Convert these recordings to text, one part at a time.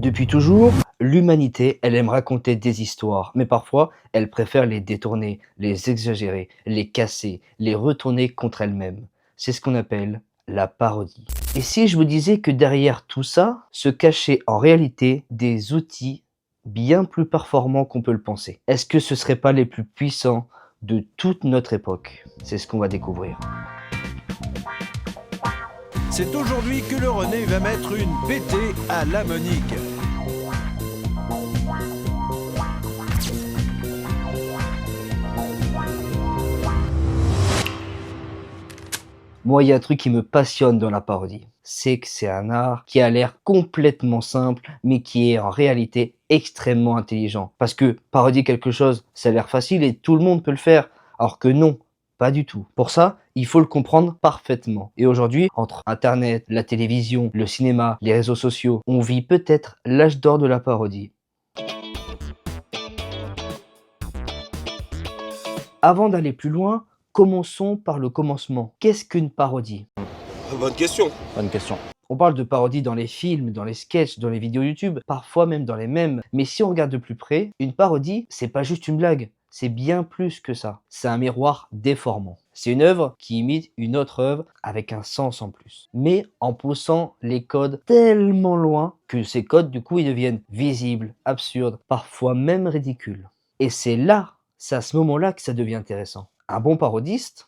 Depuis toujours, l'humanité, elle aime raconter des histoires, mais parfois, elle préfère les détourner, les exagérer, les casser, les retourner contre elle-même. C'est ce qu'on appelle la parodie. Et si je vous disais que derrière tout ça se cachaient en réalité des outils bien plus performants qu'on peut le penser? Est-ce que ce ne seraient pas les plus puissants de toute notre époque? C'est ce qu'on va découvrir. C'est aujourd'hui que le René va mettre une pétée à la Monique. Moi, il y a un truc qui me passionne dans la parodie. C'est que c'est un art qui a l'air complètement simple, mais qui est en réalité extrêmement intelligent. Parce que parodier quelque chose, ça a l'air facile et tout le monde peut le faire. Alors que non, pas du tout. Pour ça, il faut le comprendre parfaitement. Et aujourd'hui, entre Internet, la télévision, le cinéma, les réseaux sociaux, on vit peut-être l'âge d'or de la parodie. Avant d'aller plus loin, commençons par le commencement. Qu'est-ce qu'une parodie? Bonne question. Bonne question. On parle de parodie dans les films, dans les sketchs, dans les vidéos YouTube, parfois même dans les mèmes. Mais si on regarde de plus près, une parodie, c'est pas juste une blague. C'est bien plus que ça. C'est un miroir déformant. C'est une œuvre qui imite une autre œuvre avec un sens en plus. Mais en poussant les codes tellement loin que ces codes, du coup, ils deviennent visibles, absurdes, parfois même ridicules. Et c'est à ce moment-là que ça devient intéressant. Un bon parodiste,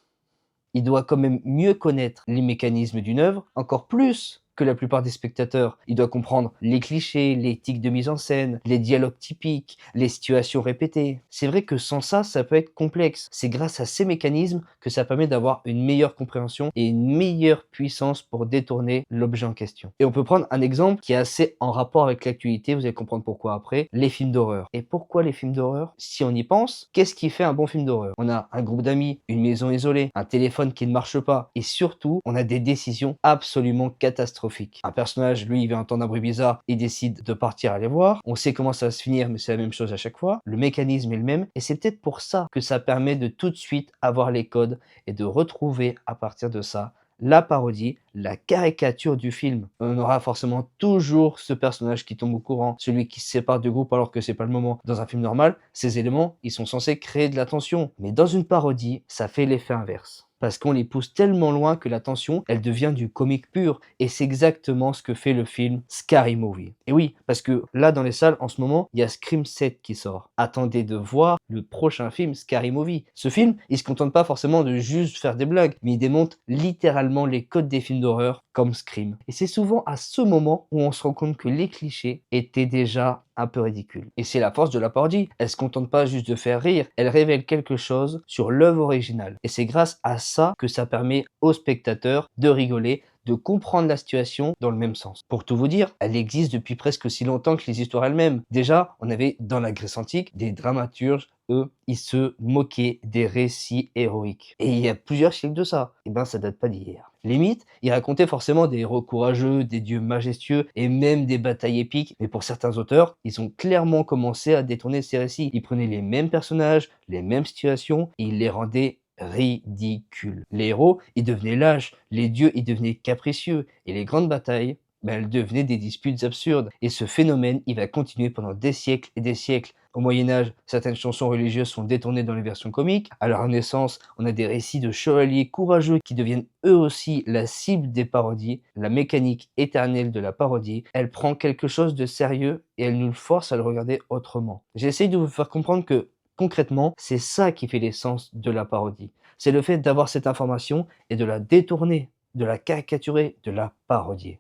il doit quand même mieux connaître les mécanismes d'une œuvre, encore plus que la plupart des spectateurs. Il doit comprendre les clichés, les tics de mise en scène, les dialogues typiques, les situations répétées. C'est vrai que sans ça, ça peut être complexe. C'est grâce à ces mécanismes que ça permet d'avoir une meilleure compréhension et une meilleure puissance pour détourner l'objet en question. Et on peut prendre un exemple qui est assez en rapport avec l'actualité, vous allez comprendre pourquoi après, les films d'horreur. Et pourquoi les films d'horreur? Si on y pense, qu'est-ce qui fait un bon film d'horreur? On a un groupe d'amis, une maison isolée, un téléphone qui ne marche pas, et surtout, on a des décisions absolument catastrophiques. Un personnage, lui, il va entendre un bruit bizarre et décide de partir aller voir. On sait comment ça va se finir, mais c'est la même chose à chaque fois. Le mécanisme est le même, et c'est peut-être pour ça que ça permet de tout de suite avoir les codes et de retrouver à partir de ça la parodie, la caricature du film. On aura forcément toujours ce personnage qui tombe au courant, celui qui se sépare du groupe alors que c'est pas le moment. Dans un film normal, ces éléments, ils sont censés créer de la tension. Mais dans une parodie, ça fait l'effet inverse. Parce qu'on les pousse tellement loin que la tension, elle devient du comique pur. Et c'est exactement ce que fait le film Scary Movie. Et oui, parce que là, dans les salles, en ce moment, il y a Scream 7 qui sort. Attendez de voir le prochain film Scary Movie. Ce film, il se contente pas forcément de juste faire des blagues, mais il démonte littéralement les codes des films d'horreur comme Scream. Et c'est souvent à ce moment où on se rend compte que les clichés étaient déjà un peu ridicules. Et c'est la force de la parodie. Elle se contente pas juste de faire rire, elle révèle quelque chose sur l'œuvre originale. Et c'est grâce à ça que ça permet aux spectateurs de rigoler, de comprendre la situation dans le même sens. Pour tout vous dire, elle existe depuis presque aussi longtemps que les histoires elles-mêmes. Déjà, on avait dans la Grèce antique des dramaturges, eux, ils se moquaient des récits héroïques. Et il y a plusieurs siècles de ça. Et ben, ça date pas d'hier. Les mythes, ils racontaient forcément des héros courageux, des dieux majestueux et même des batailles épiques. Mais pour certains auteurs, ils ont clairement commencé à détourner ces récits. Ils prenaient les mêmes personnages, les mêmes situations et ils les rendaient ridicules. Les héros, ils devenaient lâches, les dieux, ils devenaient capricieux et les grandes batailles, elles devenaient des disputes absurdes. Et ce phénomène, il va continuer pendant des siècles et des siècles. Au Moyen-Âge, certaines chansons religieuses sont détournées dans les versions comiques. À la Renaissance, on a des récits de chevaliers courageux qui deviennent eux aussi la cible des parodies. La mécanique éternelle de la parodie, elle prend quelque chose de sérieux et elle nous force à le regarder autrement. J'essaye de vous faire comprendre que concrètement, c'est ça qui fait l'essence de la parodie. C'est le fait d'avoir cette information et de la détourner, de la caricaturer, de la parodier.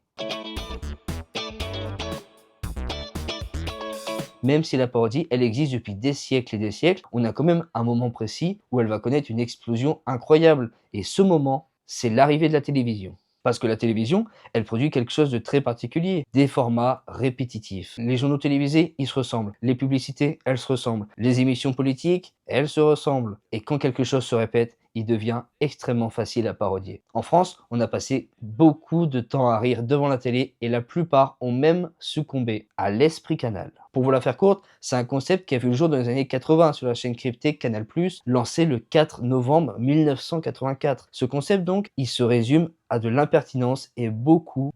Même si la parodie, elle existe depuis des siècles et des siècles, on a quand même un moment précis où elle va connaître une explosion incroyable. Et ce moment, c'est l'arrivée de la télévision. Parce que la télévision, elle produit quelque chose de très particulier, des formats répétitifs. Les journaux télévisés, ils se ressemblent. Les publicités, elles se ressemblent. Les émissions politiques, elles se ressemblent. Et quand quelque chose se répète, il devient extrêmement facile à parodier. En France, on a passé beaucoup de temps à rire devant la télé et la plupart ont même succombé à l'esprit Canal. Pour vous la faire courte, c'est un concept qui a vu le jour dans les années 80 sur la chaîne cryptée Canal+, lancé le 4 novembre 1984. Ce concept donc, il se résume à de l'impertinence et beaucoup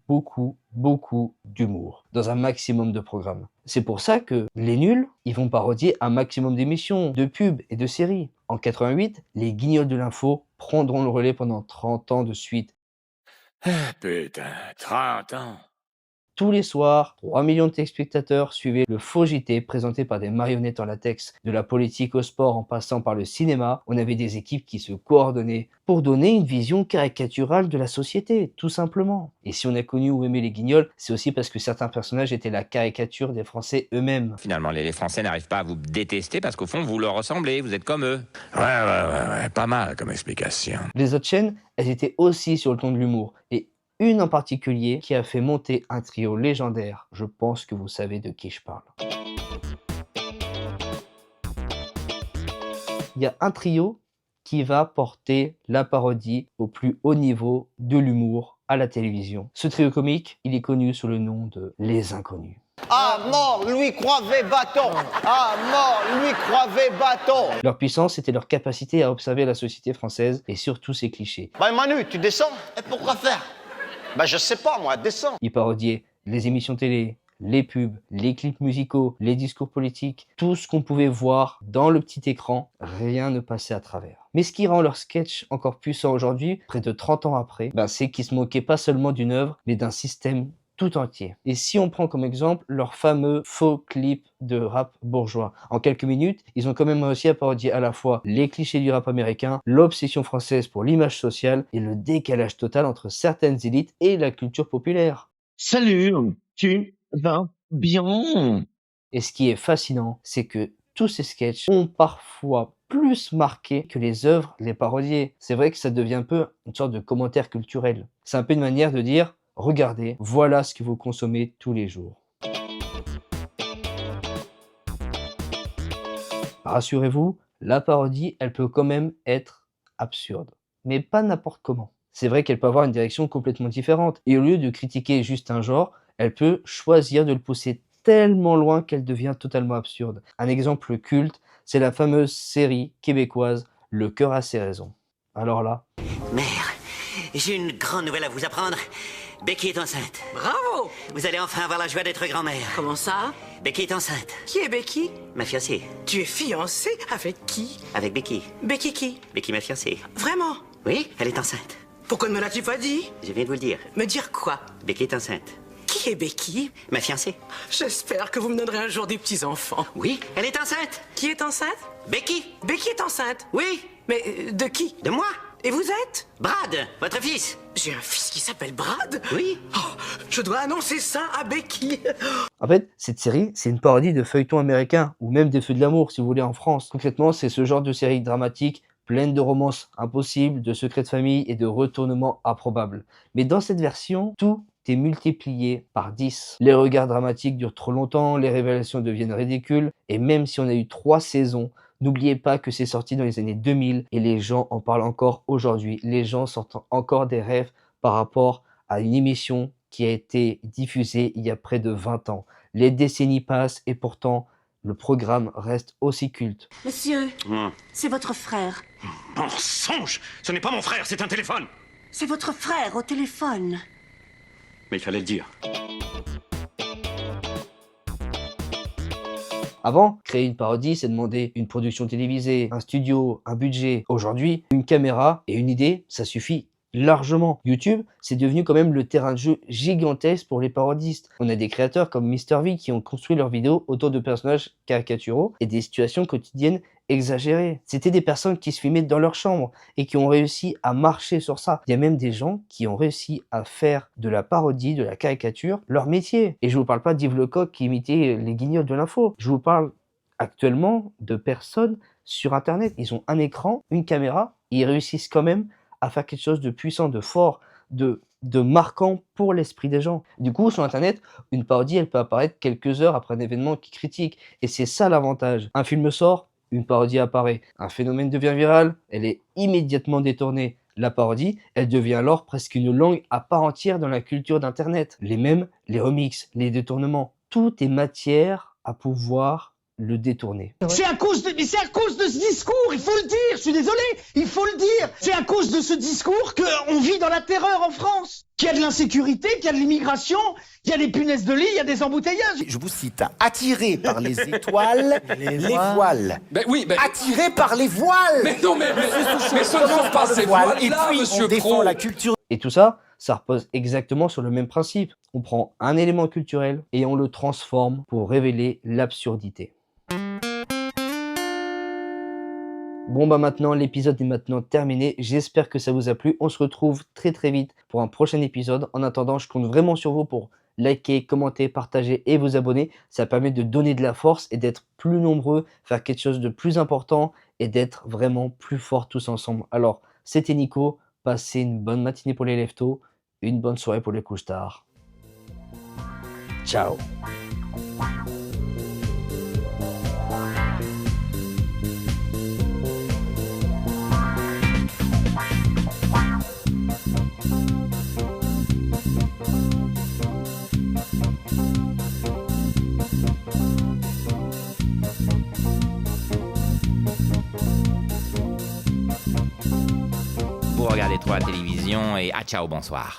d'humour dans un maximum de programmes. C'est pour ça que les nuls, ils vont parodier un maximum d'émissions, de pubs et de séries. En 88, les Guignols de l'info prendront le relais pendant 30 ans de suite. Putain, 30 ans. Tous les soirs, 3 millions de téléspectateurs suivaient le faux JT présenté par des marionnettes en latex. De la politique au sport en passant par le cinéma, on avait des équipes qui se coordonnaient pour donner une vision caricaturale de la société, tout simplement. Et si on a connu ou aimé les Guignols, c'est aussi parce que certains personnages étaient la caricature des Français eux-mêmes. Finalement, les Français n'arrivent pas à vous détester parce qu'au fond, vous leur ressemblez, vous êtes comme eux. Ouais, pas mal comme explication. Les autres chaînes, elles étaient aussi sur le ton de l'humour. Et une en particulier qui a fait monter un trio légendaire. Je pense que vous savez de qui je parle. Il y a un trio qui va porter la parodie au plus haut niveau de l'humour à la télévision. Ce trio comique, il est connu sous le nom de Les Inconnus. Ah mort, lui croivait bâton. Ah mort, lui croivait bâton. Leur puissance, c'était leur capacité à observer la société française et surtout ses clichés. Bah Manu, tu descends? Et pourquoi faire? Bah je sais pas moi, descends. Ils parodiaient les émissions télé, les pubs, les clips musicaux, les discours politiques, tout ce qu'on pouvait voir dans le petit écran, rien ne passait à travers. Mais ce qui rend leur sketch encore puissant aujourd'hui, près de 30 ans après, c'est qu'ils se moquaient pas seulement d'une œuvre, mais d'un système tout entier. Et si on prend comme exemple leur fameux faux clip de rap bourgeois, en quelques minutes, ils ont quand même réussi à parodier à la fois les clichés du rap américain, l'obsession française pour l'image sociale et le décalage total entre certaines élites et la culture populaire. Salut, tu vas bien? Et ce qui est fascinant, c'est que tous ces sketchs ont parfois plus marqué que les œuvres les parodiées. C'est vrai que ça devient un peu une sorte de commentaire culturel. C'est un peu une manière de dire regardez, voilà ce que vous consommez tous les jours. Rassurez-vous, la parodie, elle peut quand même être absurde. Mais pas n'importe comment. C'est vrai qu'elle peut avoir une direction complètement différente. Et au lieu de critiquer juste un genre, elle peut choisir de le pousser tellement loin qu'elle devient totalement absurde. Un exemple culte, c'est la fameuse série québécoise Le cœur a ses raisons. Alors là... Mère, j'ai une grande nouvelle à vous apprendre. Becky est enceinte. Bravo! Vous allez enfin avoir la joie d'être grand-mère. Comment ça? Becky est enceinte. Qui est Becky? Ma fiancée. Tu es fiancée avec qui? Avec Becky. Becky qui? Becky, ma fiancée. Vraiment? Oui, elle est enceinte. Pourquoi ne me l'as-tu pas dit? Je viens de vous le dire. Me dire quoi? Becky est enceinte. Qui est Becky? Ma fiancée. J'espère que vous me donnerez un jour des petits-enfants. Oui, elle est enceinte. Qui est enceinte? Becky. Becky est enceinte? Oui. Mais de qui? De moi. Et vous êtes? Brad, votre fils. J'ai un fils qui s'appelle Brad? Oui. Oh, je dois annoncer ça à Becky. En fait, cette série, c'est une parodie de feuilletons américains, ou même des Feux de l'amour, si vous voulez, en France. Concrètement, c'est ce genre de série dramatique, pleine de romances impossibles, de secrets de famille et de retournements improbables. Mais dans cette version, tout est multiplié par 10. Les regards dramatiques durent trop longtemps, les révélations deviennent ridicules, et même si on a eu 3 saisons, n'oubliez pas que c'est sorti dans les années 2000 et les gens en parlent encore aujourd'hui. Les gens sortent encore des rêves par rapport à une émission qui a été diffusée il y a près de 20 ans. Les décennies passent et pourtant, le programme reste aussi culte. Monsieur, c'est votre frère. Mensonge! Ce n'est pas mon frère, c'est un téléphone! C'est votre frère au téléphone. Mais il fallait le dire. Avant, créer une parodie, c'est demander une production télévisée, un studio, un budget. Aujourd'hui, une caméra et une idée, ça suffit largement. YouTube, c'est devenu quand même le terrain de jeu gigantesque pour les parodistes. On a des créateurs comme MrV qui ont construit leurs vidéos autour de personnages caricaturaux et des situations quotidiennes exagérées. C'était des personnes qui se filmaient dans leur chambre et qui ont réussi à marcher sur ça. Il y a même des gens qui ont réussi à faire de la parodie, de la caricature, leur métier. Et je vous parle pas d'Yves Lecoq qui imitait les Guignols de l'info. Je vous parle actuellement de personnes sur Internet. Ils ont un écran, une caméra, et ils réussissent quand même à faire quelque chose de puissant, de fort, de marquant pour l'esprit des gens. Du coup, sur Internet, une parodie, elle peut apparaître quelques heures après un événement qui critique. Et c'est ça l'avantage. Un film sort, une parodie apparaît. Un phénomène devient viral, elle est immédiatement détournée. La parodie, elle devient alors presque une langue à part entière dans la culture d'Internet. Les mèmes, les remixes, les détournements, tout est matière à pouvoir le détourner. C'est à cause de ce discours, il faut le dire, je suis désolé, il faut le dire. C'est à cause de ce discours qu'on vit dans la terreur en France. Qu'il y a de l'insécurité, qu'il y a de l'immigration, qu'il y a des punaises de lit, il y a des embouteillages. Je vous cite, attiré par les étoiles, les voiles. Ben oui, ben... Attiré par les voiles. Mais non, mais ce ne sont pas ces voiles-là, monsieur Pro. La culture. Et tout ça, ça repose exactement sur le même principe. On prend un élément culturel et on le transforme pour révéler l'absurdité. Bon bah maintenant, l'épisode est maintenant terminé. J'espère que ça vous a plu. On se retrouve très vite pour un prochain épisode. En attendant, je compte vraiment sur vous pour liker, commenter, partager et vous abonner. Ça permet de donner de la force et d'être plus nombreux, faire quelque chose de plus important et d'être vraiment plus forts tous ensemble. Alors, c'était Nico. Passez une bonne matinée pour les leftos, une bonne soirée pour les couches tard. Ciao. Vous regardez trop la télévision et ciao, bonsoir.